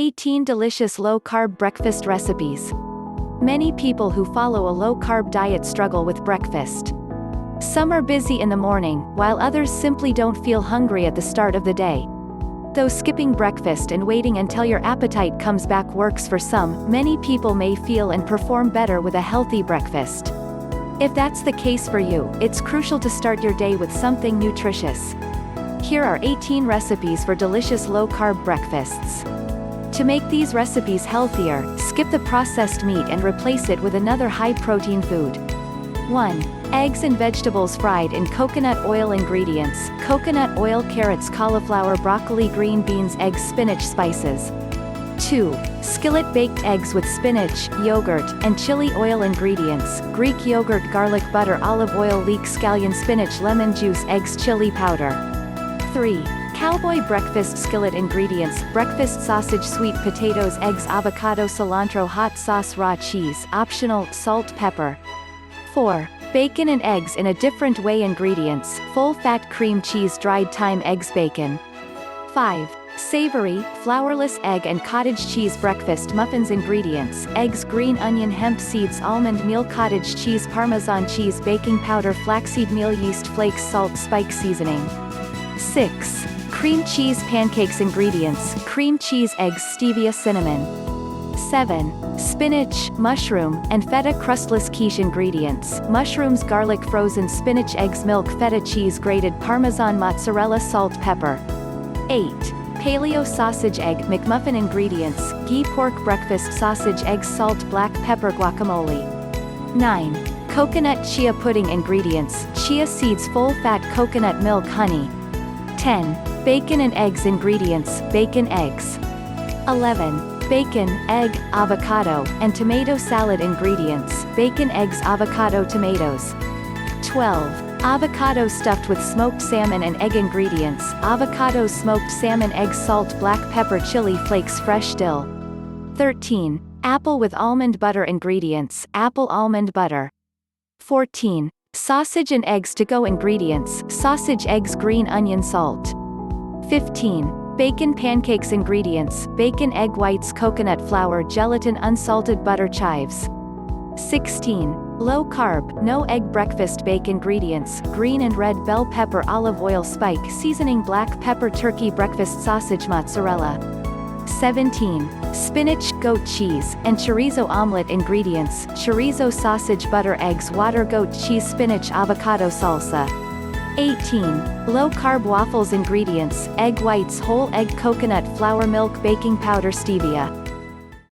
18 delicious low-carb breakfast recipes. Many people who follow a low-carb diet struggle with breakfast. Some are busy in the morning, while others simply don't feel hungry at the start of the day. Though skipping breakfast and waiting until your appetite comes back works for some, many people may feel and perform better with a healthy breakfast. If that's the case for you, it's crucial to start your day with something nutritious. Here are 18 recipes for delicious low-carb breakfasts. To make these recipes healthier, skip the processed meat and replace it with another high-protein food. 1. Eggs and vegetables fried in coconut oil. Ingredients: coconut oil, carrots, cauliflower, broccoli, green beans, eggs, spinach, spices. 2. Skillet baked eggs with spinach, yogurt, and chili oil. Ingredients: Greek yogurt, garlic butter, olive oil, leek scallion, spinach, lemon juice, eggs, chili powder. 3. Cowboy breakfast skillet. Ingredients: breakfast sausage, sweet potatoes, eggs, avocado, cilantro, hot sauce, raw cheese, optional, salt, pepper. 4. Bacon and eggs in a different way. Ingredients: full-fat cream cheese, dried thyme, eggs, bacon. 5. Savory, flourless egg and cottage cheese breakfast muffins. Ingredients: eggs, green onion, hemp seeds, almond meal, cottage cheese, Parmesan cheese, baking powder, flaxseed meal, yeast flakes, salt, spike seasoning. 6. Cream cheese pancakes. Ingredients: cream cheese, eggs, stevia, cinnamon. 7. Spinach, mushroom, and feta crustless quiche. Ingredients: mushrooms, garlic, frozen spinach, eggs, milk, feta cheese, grated Parmesan, mozzarella, salt, pepper. 8. Paleo sausage egg McMuffin. Ingredients: ghee, pork, breakfast sausage, eggs, salt, black pepper, guacamole. 9. Coconut chia pudding. Ingredients: chia seeds, full-fat coconut milk, honey. 10. Bacon and eggs. Ingredients: bacon, eggs. 11. Bacon, egg, avocado, and tomato salad. Ingredients: bacon, eggs, avocado, tomatoes. 12. Avocado stuffed with smoked salmon and egg. Ingredients: avocado, smoked salmon, eggs, salt, black pepper, chili flakes, fresh dill. 13. Apple with almond butter. Ingredients: apple, almond butter. 14. Sausage and eggs to go. Ingredients: sausage, eggs, green onion, salt. 15. Bacon pancakes. Ingredients: bacon, egg whites, coconut flour, gelatin, unsalted butter, chives. 16. Low carb, no egg breakfast bake. Ingredients: green and red bell pepper, olive oil, spike seasoning, black pepper, turkey breakfast sausage, mozzarella. 17. Spinach, goat cheese, and chorizo omelet. Ingredients: chorizo, sausage, butter, eggs, water, goat cheese, spinach, avocado, salsa. 18. Low-carb waffles. Ingredients: egg whites, whole egg, coconut flour, milk, baking powder, stevia.